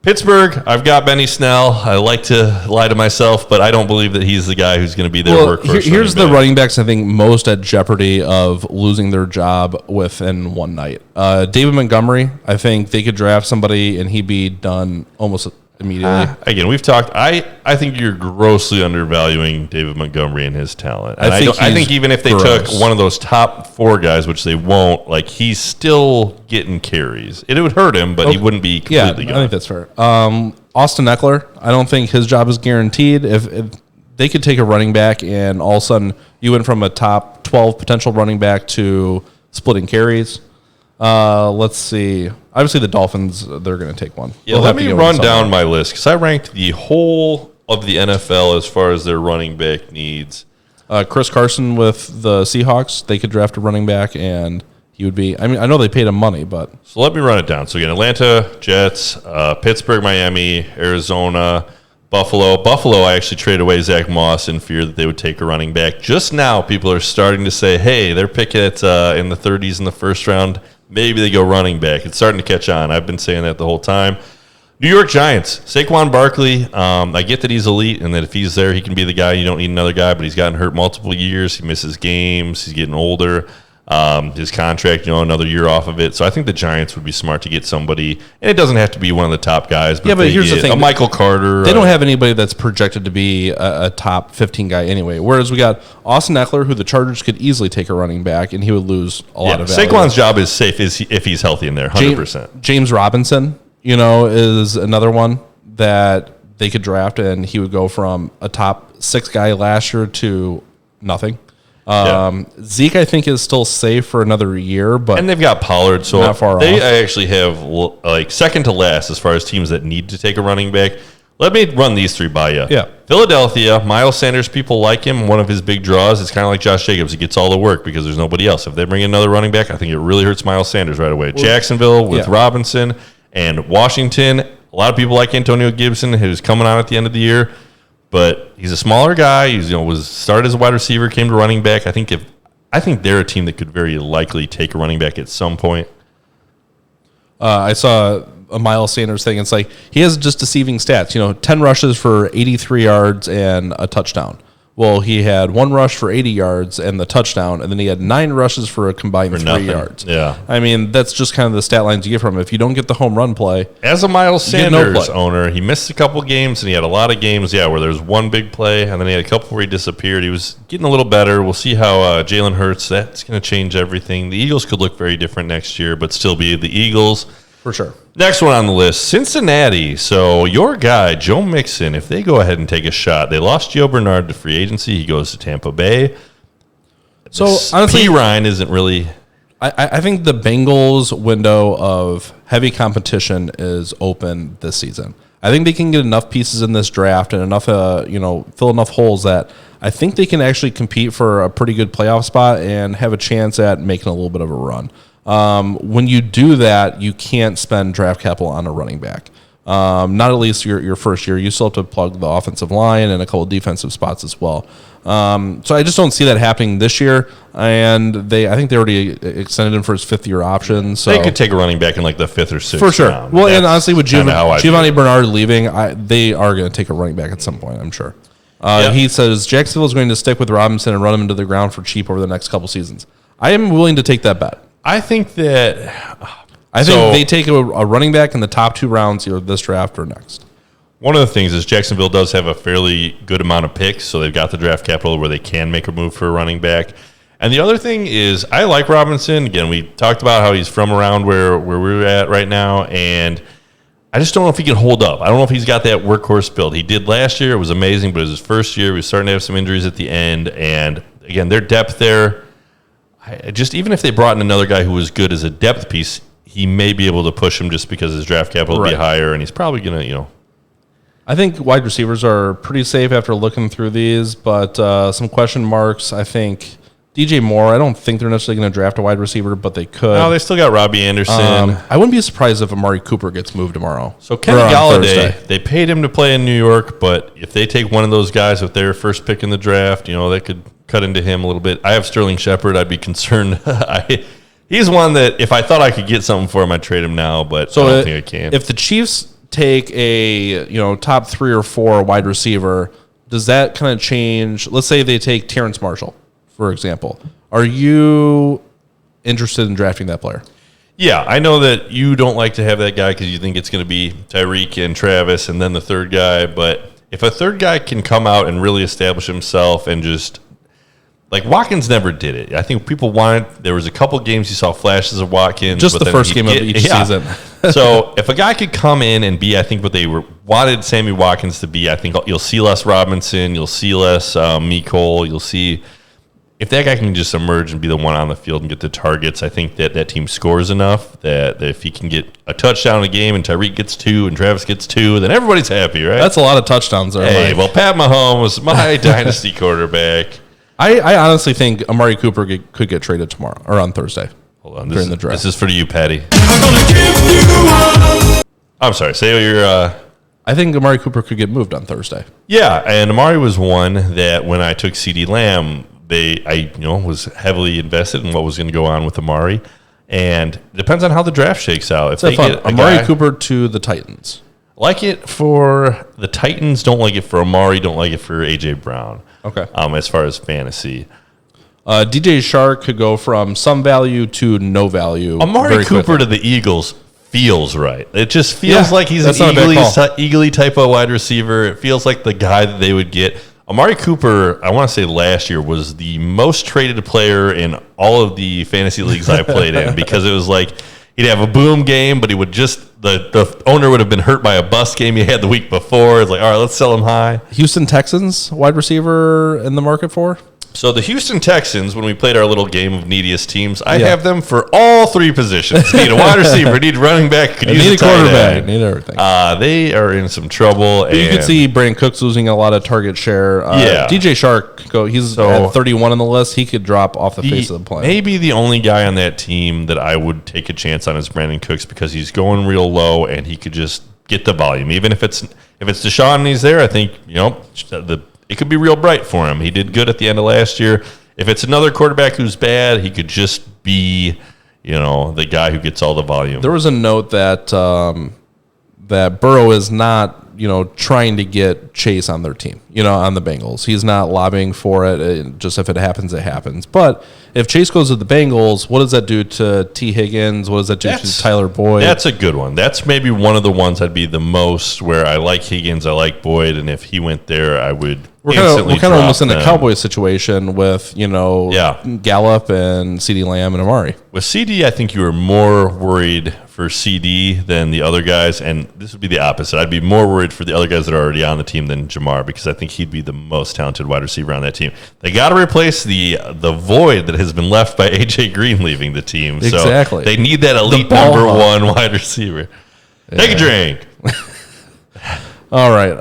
Pittsburgh, I've got Benny Snell. I like to lie to myself, but I don't believe that he's the guy who's going to be their workhorse. Here's the running backs I think most at jeopardy of losing their job within one night. David Montgomery, I think they could draft somebody and he'd be done almost immediately. Again, we've talked. I think you're grossly undervaluing David Montgomery and his talent. And I think even if they took one of those top 4 guys, which they won't, he's still getting carries. It would hurt him, but he wouldn't be completely gone. I think that's fair. Austin Eckler, I don't think his job is guaranteed. If they could take a running back and all of a sudden you went from a top 12 potential running back to splitting carries. Let's see. Obviously, the Dolphins, they're going to take one. Yeah, let me run down my list because I ranked the whole of the NFL as far as their running back needs. Chris Carson with the Seahawks, they could draft a running back, and he would be. I mean, I know they paid him money, but So let me run it down. So again, Atlanta, Jets, Pittsburgh, Miami, Arizona, Buffalo. Buffalo, I actually traded away Zach Moss in fear that they would take a running back. Just now, people are starting to say, hey, they're picking it in the 30s in the first round. Maybe they go running back. It's starting to catch on. I've been saying that the whole time. New York Giants, Saquon Barkley. I get that he's elite and that if he's there, he can be the guy. You don't need another guy, but he's gotten hurt multiple years. He misses games. He's getting older. His contract, another year off of it. So I think the Giants would be smart to get somebody, and it doesn't have to be one of the top guys. But here's the thing: a Michael Carter. They don't have anybody that's projected to be a top 15 guy anyway. Whereas we got Austin Eckler, who the Chargers could easily take a running back, and he would lose a lot of value. Saquon's job is safe if he's healthy in there, 100%. James Robinson, is another one that they could draft, and he would go from a top 6 guy last year to nothing. Zeke, I think, is still safe for another year, and they've got Pollard, so not far off. They actually have like second to last as far as teams that need to take a running back. Let me run these 3 by you. Yeah. Philadelphia, Miles Sanders, people like him. One of his big draws is kind of like Josh Jacobs. He gets all the work because there's nobody else. If they bring in another running back, I think it really hurts Miles Sanders right away. Jacksonville with Robinson and Washington. A lot of people like Antonio Gibson, who's coming on at the end of the year. But he's a smaller guy. He's was started as a wide receiver, came to running back. I think they're a team that could very likely take a running back at some point. I saw a Miles Sanders thing. It's like he has just deceiving stats. 10 rushes for 83 yards and a touchdown. Well, he had 1 rush for 80 yards and the touchdown, and then he had 9 rushes for a combined 3 yards. Yeah. I mean, that's just kind of the stat lines you get from him. If you don't get the home run play. As a Miles Sanders owner, he missed a couple games, and he had a lot of games, where there was one big play, and then he had a couple where he disappeared. He was getting a little better. We'll see how Jalen Hurts, that's going to change everything. The Eagles could look very different next year, but still be the Eagles. For sure. Next one on the list, Cincinnati. So your guy, Joe Mixon, if they go ahead and take a shot, they lost Gio Bernard to free agency. He goes to Tampa Bay. So honestly, Ryan isn't really. I think the Bengals' window of heavy competition is open this season. I think they can get enough pieces in this draft and enough, fill enough holes that I think they can actually compete for a pretty good playoff spot and have a chance at making a little bit of a run. When you do that, you can't spend draft capital on a running back. Not at least your first year. You still have to plug the offensive line and a couple of defensive spots as well. So I just don't see that happening this year. And I think they already extended him for his 5th-year option. So they could take a running back in like the 5th or 6th for sure. round. Well, and honestly, with Giovanni Bernard leaving, they are going to take a running back at some point, I'm sure. He says Jacksonville is going to stick with Robinson and run him into the ground for cheap over the next couple seasons. I am willing to take that bet. I think that they take a running back in the top 2 rounds either this draft or next. One of the things is Jacksonville does have a fairly good amount of picks, so they've got the draft capital where they can make a move for a running back. And the other thing is I like Robinson. Again, we talked about how he's from around where we're at right now, and I just don't know if he can hold up. I don't know if he's got that workhorse build. He did last year. It was amazing, but it was his first year. He was starting to have some injuries at the end. And, again, their depth there, even if they brought in another guy who was good as a depth piece, he may be able to push him just because his draft capital will be higher, and he's probably going to, I think wide receivers are pretty safe after looking through these, but some question marks. I think DJ Moore, I don't think they're necessarily going to draft a wide receiver, but they could. No, they still got Robbie Anderson. I wouldn't be surprised if Amari Cooper gets moved tomorrow. So Kenny Galladay, they paid him to play in New York, but if they take one of those guys with their first pick in the draft, they could cut into him a little bit. I have Sterling Shepard. I'd be concerned. He's one that if I thought I could get something for him, I'd trade him now, but I don't think I can. If the Chiefs take a top 3 or 4 wide receiver, does that kind of change? Let's say they take Terrence Marshall, for example. Are you interested in drafting that player? Yeah, I know that you don't like to have that guy because you think it's going to be Tyreek and Travis and then the third guy, but if a third guy can come out and really establish himself and just like Watkins never did it. I think people wanted. There was a couple games you saw flashes of Watkins. Just the first game of each season. So if a guy could come in and be, I think what they wanted Sammy Watkins to be. I think you'll see less Robinson. You'll see less Mecole. You'll see if that guy can just emerge and be the one on the field and get the targets. I think that team scores enough that if he can get a touchdown a game and Tyreek gets 2 and Travis gets 2, then everybody's happy, right? That's a lot of touchdowns there. Hey, well, Pat Mahomes, my dynasty quarterback. I honestly think Amari Cooper could get traded tomorrow or on Thursday. Hold on. during the draft. This is for you, Patty. I'm sorry. Say your. I think Amari Cooper could get moved on Thursday. Yeah, and Amari was one that when I took CeeDee Lamb, I was heavily invested in what was going to go on with Amari, and it depends on how the draft shakes out. If they get Amari Cooper to the Titans, like it for the Titans, don't like it for Amari, don't like it for AJ Brown. Okay. As far as fantasy, DJ Shark could go from some value to no value. Amari Cooper to the Eagles feels right. It just feels like he's an eagerly type of wide receiver. It feels like the guy that they would get. Amari Cooper, I want to say last year, was the most traded player in all of the fantasy leagues I played in because it was like he'd have a boom game, but he would just the owner would have been hurt by a bust game he had the week before. It's like, all right, let's sell him high. Houston Texans wide receiver in the market for? So the Houston Texans, when we played our little game of neediest teams, I have them for all three positions. Need a wide receiver, need a running back, could use need a quarterback, need everything. They are in some trouble. But you can see Brandon Cooks losing a lot of target share. DJ Shark, he's at 31 on the list. He could drop off the face of the plane. Maybe the only guy on that team that I would take a chance on is Brandon Cooks because he's going real low and he could just get the volume. Even if it's Deshaun and he's there, I think it could be real bright for him. He did good at the end of last year. If it's another quarterback who's bad, he could just be, the guy who gets all the volume. There was a note that that Burrow is not, trying to get Chase on their team, on the Bengals. He's not lobbying for it. Just if it happens, it happens. But if Chase goes to the Bengals, what does that do to T. Higgins? What does that do to Tyler Boyd? That's a good one. That's maybe one of the ones I'd be the most where I like Higgins, I like Boyd, and if he went there, I would We're kind of almost in a Cowboys situation with, Gallup and CeeDee Lamb and Amari. With CD, I think you were more worried for CD than the other guys, and this would be the opposite. I'd be more worried for the other guys that are already on the team than Jamar because I think he'd be the most talented wide receiver on that team. They got to replace the void that has been left by AJ Green leaving the team. Exactly. So they need that elite number one wide receiver. Take a drink. All right.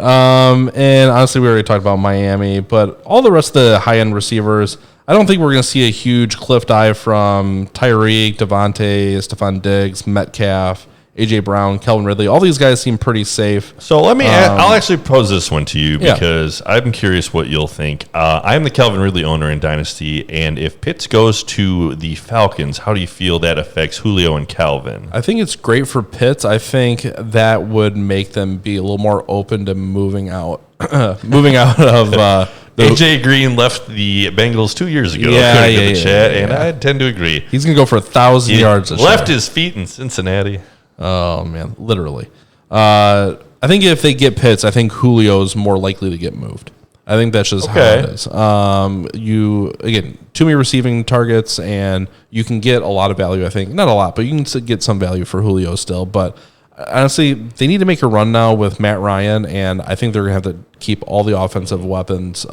And honestly, we already talked about Miami, but all the rest of the high-end receivers, I don't think we're going to see a huge cliff dive from Tyreek, Devontae, Stephon Diggs, Metcalf, A.J. Brown, Calvin Ridley. All these guys seem pretty safe. So let me I'll actually pose this one to you because I'm curious what you'll think. I'm the Calvin Ridley owner in Dynasty, and if Pitts goes to the Falcons, how do you feel that affects Julio and Calvin? I think it's great for Pitts. I think that would make them be a little more open to moving out of AJ Green left the Bengals 2 years ago. And I tend to agree. He's going to go for 1,000 yards. Left his feet in Cincinnati. Oh, man, literally. I think if they get Pitts, I think Julio's more likely to get moved. I think that's just how it is. Too many receiving targets, and you can get a lot of value, I think. Not a lot, but you can get some value for Julio still. But honestly, they need to make a run now with Matt Ryan, and I think they're going to have to keep all the offensive weapons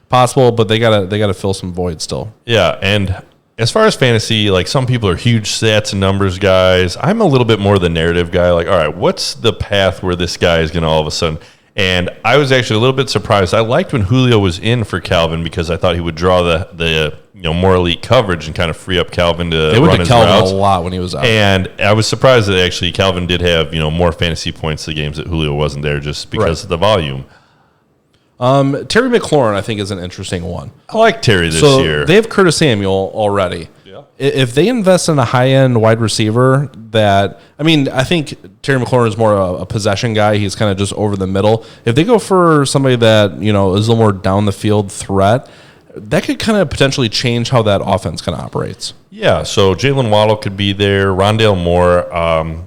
possible, but they gotta fill some voids still. Yeah, and as far as fantasy, like some people are huge stats and numbers guys. I'm a little bit more the narrative guy. Like, all right, what's the path where this guy is going to all of a sudden? And I was actually a little bit surprised. I liked when Julio was in for Calvin because I thought he would draw the more elite coverage and kind of free up Calvin to they went run to his Calvin routes. a lot when he was out. And I was surprised that actually Calvin did have more fantasy points the games that Julio wasn't there just because of the volume. Terry McLaurin, I think, is an interesting one. I like Terry this year. They have Curtis Samuel already. Yeah. If they invest in a high-end wide receiver I think Terry McLaurin is more a possession guy. He's kind of just over the middle. If they go for somebody that, is a little more down-the-field threat, that could kind of potentially change how that offense kind of operates. Yeah, so Jalen Waddle could be there. Rondale Moore.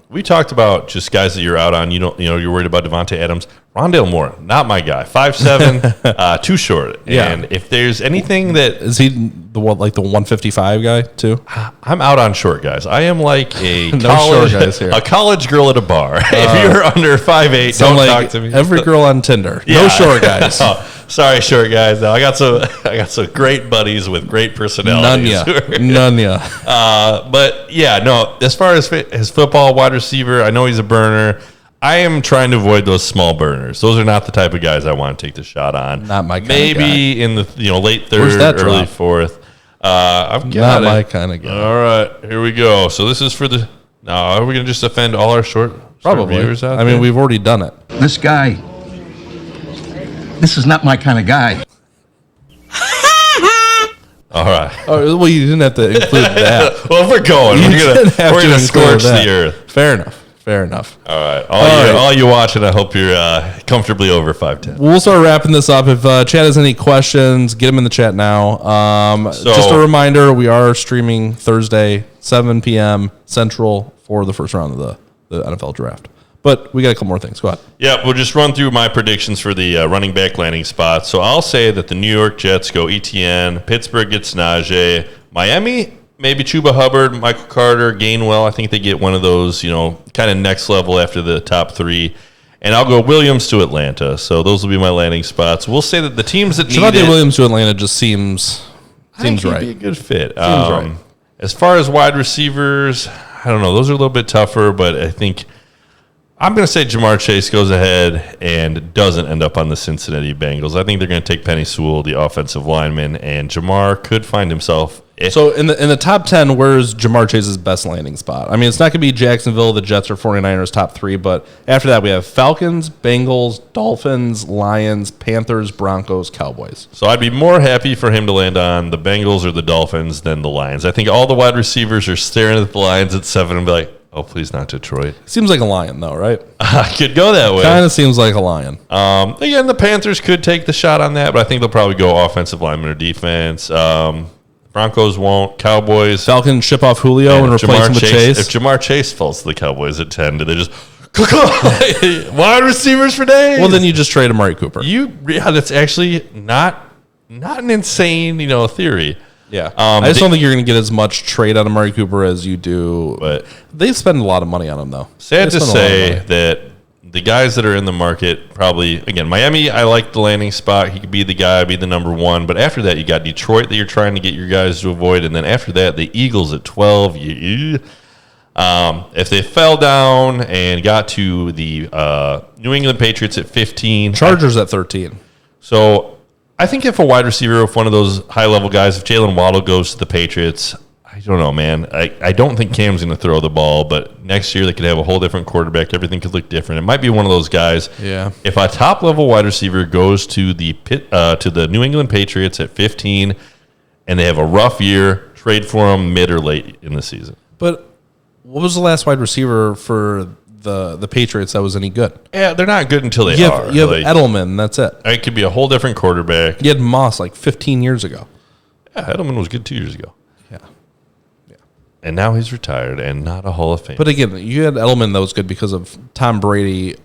We talked about just guys that you're out on. You're worried about Devontae Adams. Rondale Moore, not my guy. 5'7", too short. Yeah. And if there's anything that is he the 155 guy too? I'm out on short guys. I am like a college girl at a bar. If you're under 5'8", don't talk to me. Every girl on Tinder. Yeah. No short guys. Sorry, short guys. No, I got some great buddies with great personalities. None ya. But yeah, no. As far as his football wide receiver, I know he's a burner. I am trying to avoid those small burners. Those are not the type of guys I want to take the shot on. Not my kind Maybe of guy. In the late third, early fourth. I've Not got my it. kind of guy. All right, here we go. So this is for the. Now, are we going to just offend all our short viewers out there? I mean, we've already done it. This is not my kind of guy. All right. Oh, well, you didn't have to include that. Well, if we're going, we're gonna scorch the earth. Fair enough. All right. All you watching, I hope you're comfortably over 5'10". We'll start wrapping this up. If Chad has any questions, get them in the chat now. Just a reminder, we are streaming Thursday, 7 p.m. Central for the first round of the NFL draft. But we got a couple more things. Go ahead. Yeah, we'll just run through my predictions for the running back landing spot. So I'll say that the New York Jets go ETN, Pittsburgh gets Najee, Miami, maybe Chuba Hubbard, Michael Carter, Gainwell. I think they get one of those, kind of next level after the top three. And I'll go Williams to Atlanta. So those will be my landing spots. We'll say that the teams that need Javonte Williams to Atlanta just seems right. He'd be a good fit. Seems right. As far as wide receivers, I don't know. Those are a little bit tougher, but I think I'm going to say Jamar Chase goes ahead and doesn't end up on the Cincinnati Bengals. I think they're going to take Penei Sewell, the offensive lineman, and Jamar could find himself. So in the top 10, where's Jamar Chase's best landing spot? I mean, it's not going to be Jacksonville, the Jets, or 49ers top three, but after that we have Falcons, Bengals, Dolphins, Lions, Panthers, Broncos, Cowboys. So I'd be more happy for him to land on the Bengals or the Dolphins than the Lions. I think all the wide receivers are staring at the Lions at 7 and be like, oh, please not Detroit. Seems like a Lion, though, right? I could go that way. Kind of seems like a Lion. Again, the Panthers could take the shot on that, but I think they'll probably go offensive lineman or defense. Broncos won't. Cowboys. Falcons ship off Julio and replace him with Chase. If Jamar Chase falls to the Cowboys at 10, do they just wide receivers for days? Well, then you just trade Amari Cooper. That's actually not an insane, theory. Yeah, I just don't think you're going to get as much trade on Amari Cooper as you do. But they spend a lot of money on him, though. Sad to say that the guys that are in the market probably, again, Miami, I like the landing spot. He could be the guy, be the number one. But after that, you got Detroit that you're trying to get your guys to avoid. And then after that, the Eagles at 12. If they fell down and got to the New England Patriots at 15. Chargers at 13. So I think if a wide receiver, if one of those high-level guys, if Jalen Waddle goes to the Patriots, I don't know, man. I don't think Cam's going to throw the ball, but next year they could have a whole different quarterback. Everything could look different. It might be one of those guys. Yeah. If a top-level wide receiver goes to the New England Patriots at 15 and they have a rough year, trade for him mid or late in the season. But what was the last wide receiver for the Patriots that was any good? Yeah, they're not good until they are. You have Edelman, that's it. It could be a whole different quarterback. You had Moss like 15 years ago. Yeah, Edelman was good 2 years ago. Yeah. And now he's retired and not a Hall of Fame. But again, you had Edelman that was good because of Tom Brady,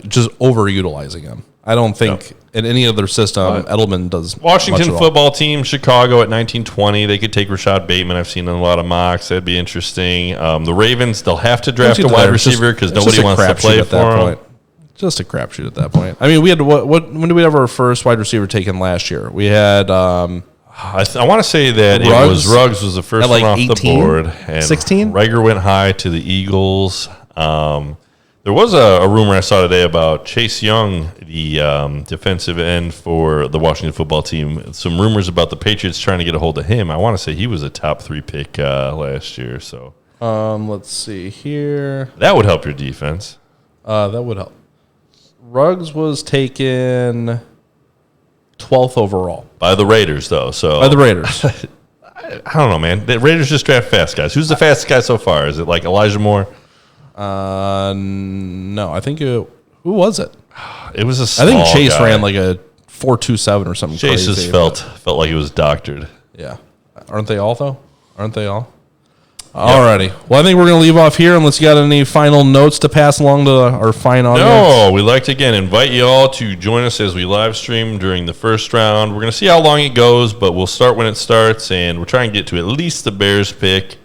just overutilizing him. I don't think in any other system Edelman does. Washington football team, Chicago at 1920. They could take Rashad Bateman. I've seen in a lot of mocks. That'd be interesting. The Ravens, they'll have to draft a wide receiver because nobody wants to play for him. Just a crapshoot at that point. I mean, we had when did we have our first wide receiver taken last year? We had. I want to say that Ruggs was the first one off 18? The board. And 16? Reagor went high to the Eagles. There was a rumor I saw today about Chase Young, the defensive end for the Washington football team. Some rumors about the Patriots trying to get a hold of him. I want to say he was a top 3 pick last year. So let's see here. That would help your defense. That would help. Ruggs was taken 12th overall. By the Raiders, though. So by the Raiders. I don't know, man. The Raiders just draft fast guys. Who's the fastest guy so far? Is it like Elijah Moore? No. I think who was it? It was a small I think Chase guy. ran like a 4.27 or something. Chase just felt like he was doctored. Yeah. Aren't they all, though? Aren't they all? Alrighty. Well, I think we're going to leave off here unless you got any final notes to pass along to our fine audience. No, we'd like to, again, invite you all to join us as we live stream during the first round. We're going to see how long it goes, but we'll start when it starts, and we'll try and get to at least the Bears pick.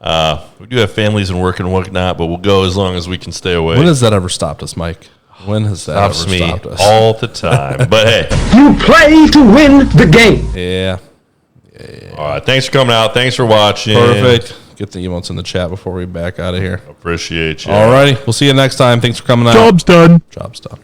We do have families and work and whatnot, but we'll go as long as we can stay away. When has that ever stopped us, Mike? When has that ever stopped us? All the time. But hey. You play to win the game. Yeah. All right. Thanks for coming out. Thanks for watching. Perfect. Get the emotes in the chat before we back out of here. Appreciate you. All righty. We'll see you next time. Thanks for coming out. Job's done. Job's done.